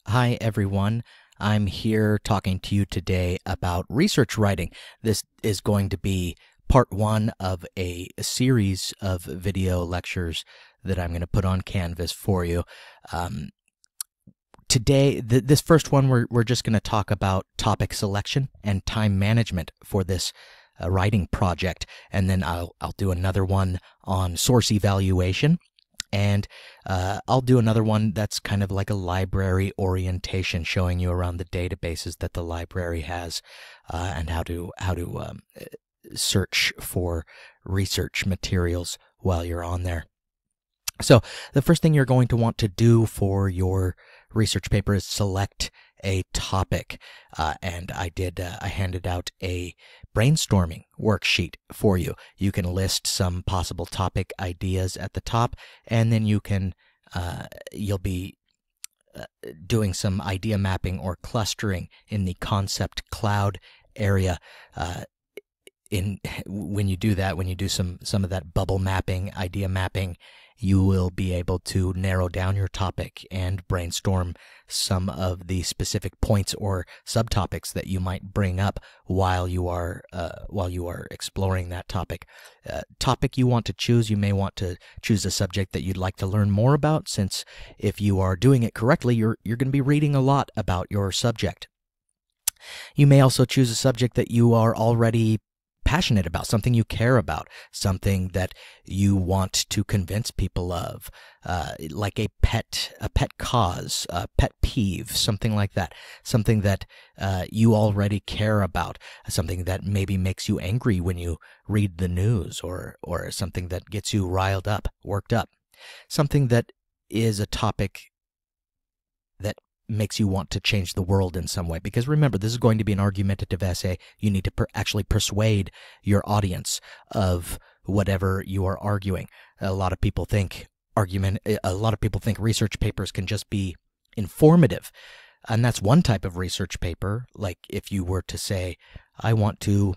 Hi, everyone. I'm here talking to you today about research writing. This is going to be part one of a series of video lectures that I'm going to put on Canvas for you. Today, this first one, we're just going to talk about topic selection and time management for this writing project, and then I'll do another one on source evaluation. And I'll do another one that's kind of like a library orientation, showing you around the databases that the library has and how to search for research materials while you're on there. So the first thing you're going to want to do for your research paper is select a topic, and I handed out a brainstorming worksheet for you. You can list some possible topic ideas at the top, and then you'll be doing some idea mapping or clustering in the concept cloud area. When you do that, when you do some of that bubble mapping, idea mapping, you will be able to narrow down your topic and brainstorm some of the specific points or subtopics that you might bring up while you are exploring that topic. Topic you want to choose, you may want to choose a subject that you'd like to learn more about, since if you are doing it correctly, you're going to be reading a lot about your subject. You may also choose a subject that you are already passionate about, something you care about, something that you want to convince people of, like a pet cause, a pet peeve, something like that, something that you already care about, something that maybe makes you angry when you read the news, or something that gets you riled up, worked up, something that is a topic that makes you want to change the world in some way. Because remember, this is going to be an argumentative essay. You need to actually persuade your audience of whatever you are arguing. A lot of people think research papers can just be informative. And that's one type of research paper. Like if you were to say, I want to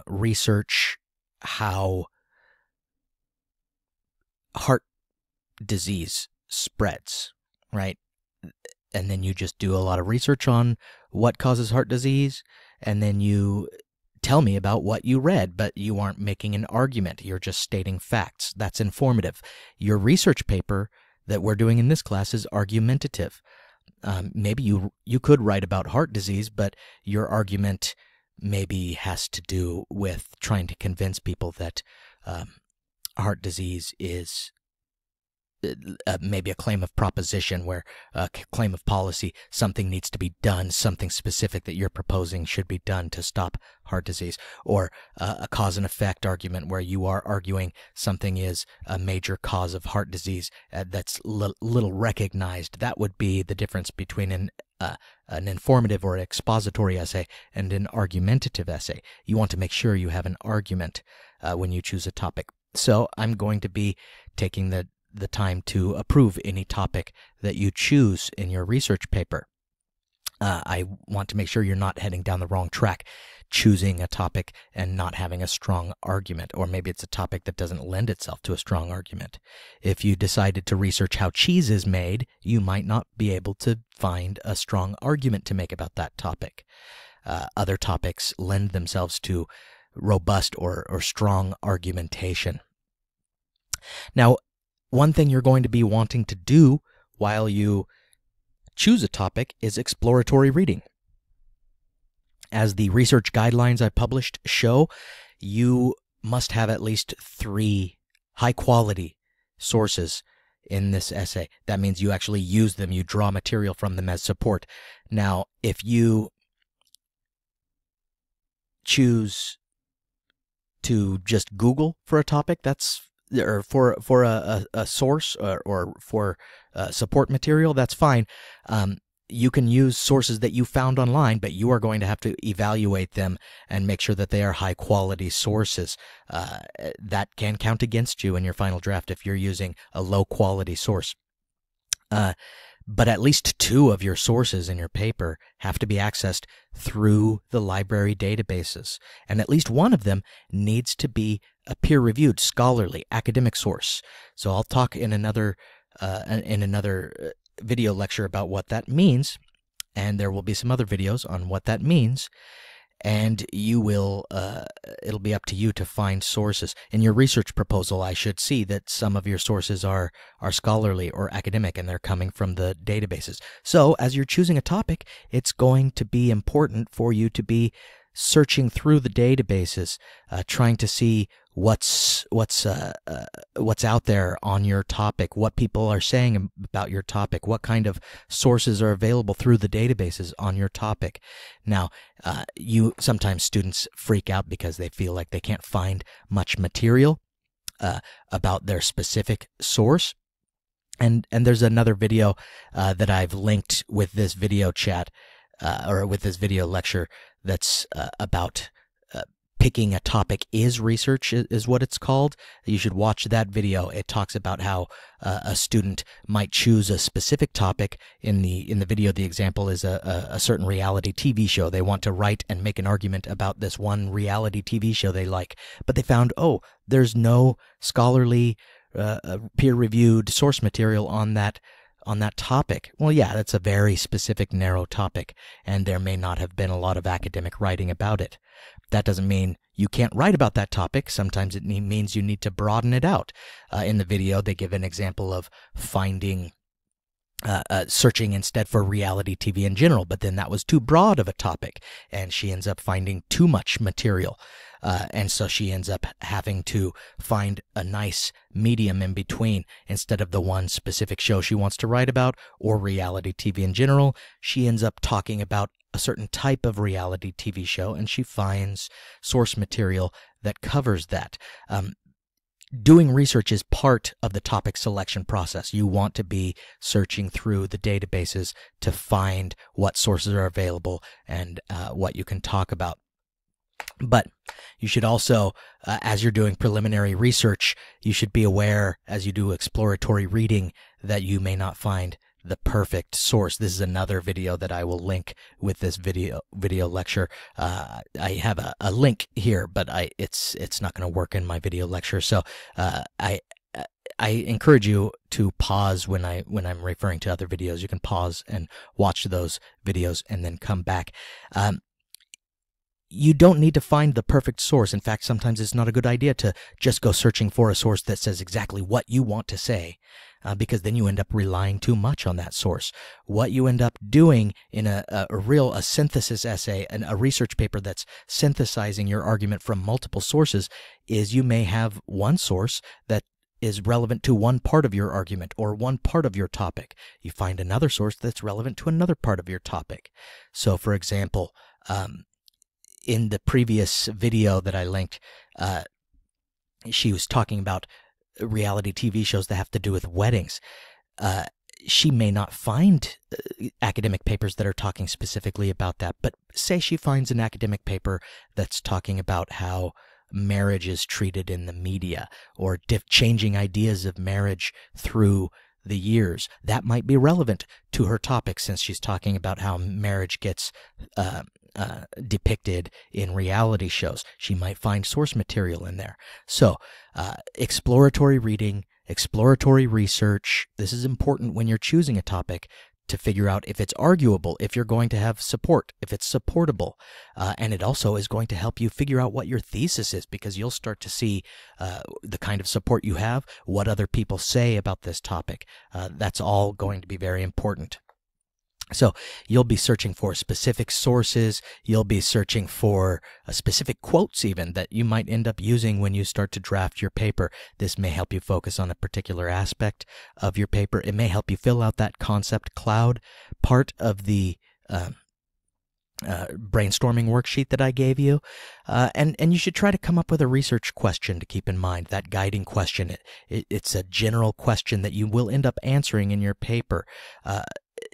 research how heart disease spreads, right? And then you just do a lot of research on what causes heart disease, and then you tell me about what you read, but you aren't making an argument. You're just stating facts. That's informative. Your research paper that we're doing in this class is argumentative. Maybe you could write about heart disease, but your argument maybe has to do with trying to convince people that heart disease is maybe a claim of proposition, where a claim of policy, something needs to be done, something specific that you're proposing should be done to stop heart disease, or a cause and effect argument where you are arguing something is a major cause of heart disease that's little recognized. That would be the difference between an informative or expository essay and an argumentative essay. You want to make sure you have an argument when you choose a topic. So I'm going to be taking the time to approve any topic that you choose in your research paper. I want to make sure you're not heading down the wrong track, choosing a topic and not having a strong argument, or maybe it's a topic that doesn't lend itself to a strong argument. If you decided to research how cheese is made, you might not be able to find a strong argument to make about that topic. Other topics lend themselves to robust or strong argumentation. Now, one thing you're going to be wanting to do while you choose a topic is exploratory reading. As the research guidelines I published show, you must have at least 3 high-quality sources in this essay. That means you actually use them, you draw material from them as support. Now, if you choose to just Google for a topic, or for a source, or for support material, that's fine. You can use sources that you found online, but you are going to have to evaluate them and make sure that they are high quality sources. That can count against you in your final draft if you're using a low quality source. But at least 2 of your sources in your paper have to be accessed through the library databases, and at least 1 of them needs to be a peer-reviewed, scholarly, academic source. So I'll talk in another video lecture about what that means, and there will be some other videos on what that means. And you will, it'll be up to you to find sources. In your research proposal, I should see that some of your sources are scholarly or academic, and they're coming from the databases. So as you're choosing a topic, it's going to be important for you to be searching through the databases, trying to see what's out there on your topic, what people are saying about your topic, what kind of sources are available through the databases on your topic. Now, sometimes students freak out because they feel like they can't find much material about their specific source. And there's another video that I've linked with this video chat or with this video lecture that's about picking a topic is research, is what it's called. You should watch that video. It talks about how a student might choose a specific topic. In the video, the example is a certain reality TV show. They want to write and make an argument about this one reality TV show they like, but they found, there's no scholarly peer-reviewed source material on that topic. Well, yeah, that's a very specific, narrow topic, and there may not have been a lot of academic writing about it. That doesn't mean you can't write about that topic. Sometimes it means you need to broaden it out. In the video, they give an example of finding, searching instead for reality TV in general, but then that was too broad of a topic, and she ends up finding too much material. And so she ends up having to find a nice medium in between. Instead of the one specific show she wants to write about or reality TV in general, she ends up talking about a certain type of reality TV show, and she finds source material that covers that. Doing research is part of the topic selection process. You want to be searching through the databases to find what sources are available and what you can talk about. But you should also, as you're doing preliminary research, you should be aware as you do exploratory reading that you may not find the perfect source. This is another video that I will link with this video lecture. I have a link here, but it's not going to work in my video lecture. So I encourage you to pause when I'm referring to other videos. You can pause and watch those videos and then come back. You don't need to find the perfect source. In fact, sometimes it's not a good idea to just go searching for a source that says exactly what you want to say, because then you end up relying too much on that source. What you end up doing in a synthesis essay, a research paper that's synthesizing your argument from multiple sources, is you may have one source that is relevant to one part of your argument or one part of your topic. You find another source that's relevant to another part of your topic. So, for example, in the previous video that I linked, she was talking about reality TV shows that have to do with weddings. She may not find academic papers that are talking specifically about that, but say she finds an academic paper that's talking about how marriage is treated in the media or changing ideas of marriage through the years. That might be relevant to her topic since she's talking about how marriage gets depicted in reality shows. She might find source material in there. So, exploratory reading, exploratory research, this is important when you're choosing a topic to figure out if it's arguable, if you're going to have support, if it's supportable. And it also is going to help you figure out what your thesis is, because you'll start to see the kind of support you have, what other people say about this topic. That's all going to be very important. So you'll be searching for specific sources. You'll be searching for specific quotes even that you might end up using when you start to draft your paper. This may help you focus on a particular aspect of your paper. It may help you fill out that concept cloud part of the brainstorming worksheet that I gave you. And you should try to come up with a research question to keep in mind, that guiding question. It's a general question that you will end up answering in your paper.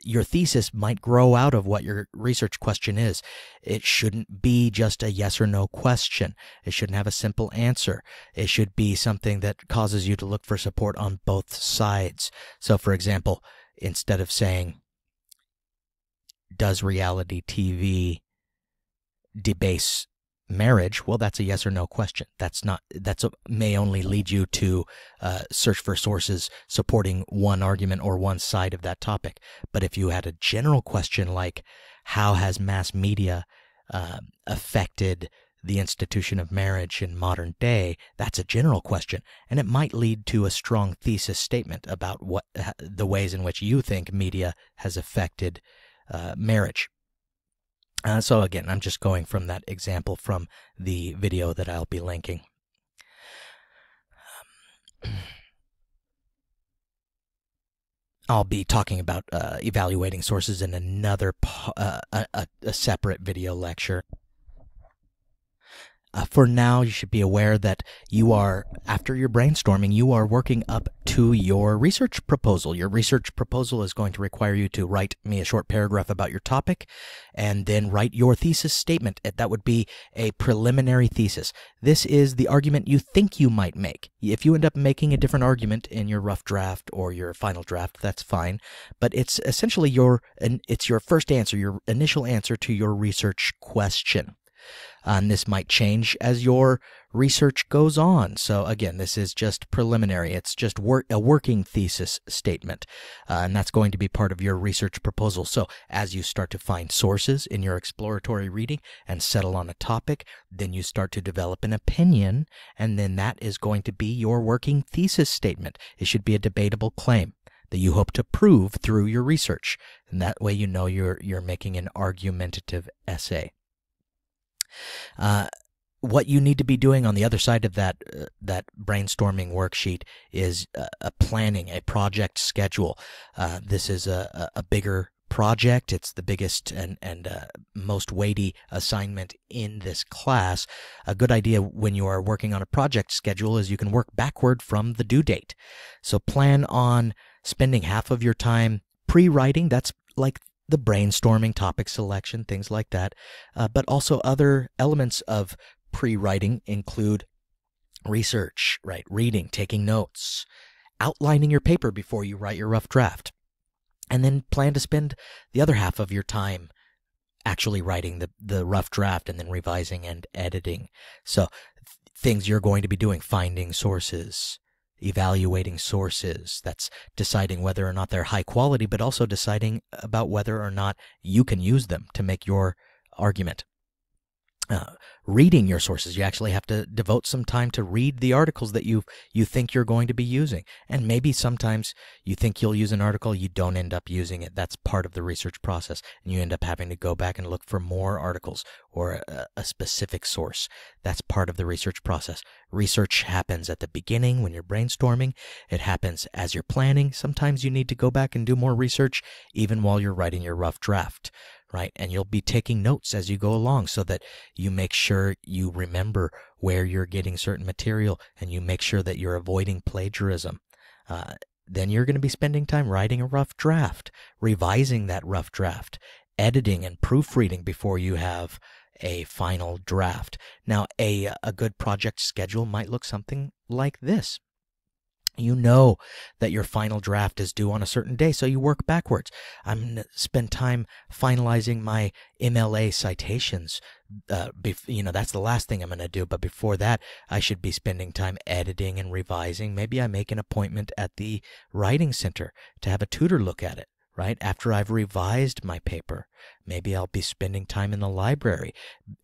Your thesis might grow out of what your research question is. It shouldn't be just a yes or no question. It shouldn't have a simple answer. It should be something that causes you to look for support on both sides. So, for example, instead of saying, does reality TV debase marriage, well, that's a yes or no question. May only lead you to search for sources supporting one argument or one side of that topic. But if you had a general question like, how has mass media affected the institution of marriage in modern day, that's a general question, and it might lead to a strong thesis statement about what the ways in which you think media has affected marriage. So again, I'm just going from that example from the video that I'll be linking. I'll be talking about evaluating sources in another a separate video lecture. For now, you should be aware that after your brainstorming, you are working up to your research proposal. Your research proposal is going to require you to write me a short paragraph about your topic and then write your thesis statement. That would be a preliminary thesis. This is the argument you think you might make. If you end up making a different argument in your rough draft or your final draft, that's fine. But it's essentially it's your first answer, your initial answer to your research question. And this might change as your research goes on. So again, this is just preliminary. It's just a working thesis statement. And that's going to be part of your research proposal. So as you start to find sources in your exploratory reading and settle on a topic, then you start to develop an opinion. And then that is going to be your working thesis statement. It should be a debatable claim that you hope to prove through your research. And that way you know you're making an argumentative essay. What you need to be doing on the other side of that brainstorming worksheet is a planning, a project schedule. This is a bigger project. It's the biggest and most weighty assignment in this class. A good idea when you are working on a project schedule is you can work backward from the due date. So plan on spending half of your time pre-writing. That's like the brainstorming, topic selection, things like that. But also other elements of pre-writing include research, right? Reading, taking notes, outlining your paper before you write your rough draft. And then plan to spend the other half of your time actually writing the rough draft and then revising and editing. So things you're going to be doing, finding sources, evaluating sources. That's deciding whether or not they're high quality, but also deciding about whether or not you can use them to make your argument. Reading your sources. You actually have to devote some time to read the articles that you think you're going to be using. And maybe sometimes you think you'll use an article, you don't end up using it. That's part of the research process. And you end up having to go back and look for more articles or a specific source. That's part of the research process. Research happens at the beginning when you're brainstorming. It happens as you're planning. Sometimes you need to go back and do more research even while you're writing your rough draft. Right? And you'll be taking notes as you go along so that you make sure you remember where you're getting certain material and you make sure that you're avoiding plagiarism. Then you're going to be spending time writing a rough draft, revising that rough draft, editing and proofreading before you have a final draft. Now, a good project schedule might look something like this. You know that your final draft is due on a certain day, so you work backwards. I'm going to spend time finalizing my MLA citations. That's the last thing I'm going to do. But before that, I should be spending time editing and revising. Maybe I make an appointment at the writing center to have a tutor look at it. Right? After I've revised my paper, maybe I'll be spending time in the library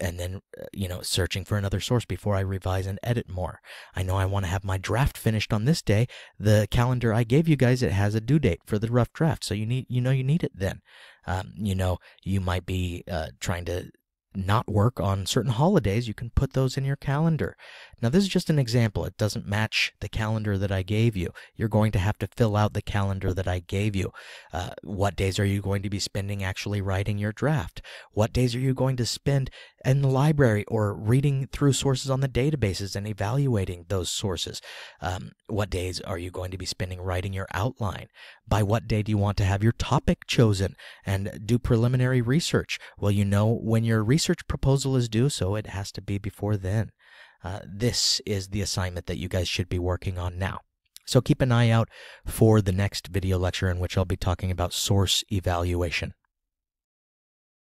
and then, searching for another source before I revise and edit more. I know I want to have my draft finished on this day. The calendar I gave you guys, it has a due date for the rough draft. So you need it then. You might be trying to not work on certain holidays. You can put those in your calendar. Now, this is just an example. It doesn't match the calendar that I gave you. You're going to have to fill out the calendar that I gave you. What days are you going to be spending actually writing your draft? What days are you going to spend in the library or reading through sources on the databases and evaluating those sources? What days are you going to be spending writing your outline? By what day do you want to have your topic chosen and do preliminary research? Well, when your research proposal is due, so it has to be before then. This is the assignment that you guys should be working on now. So keep an eye out for the next video lecture in which I'll be talking about source evaluation.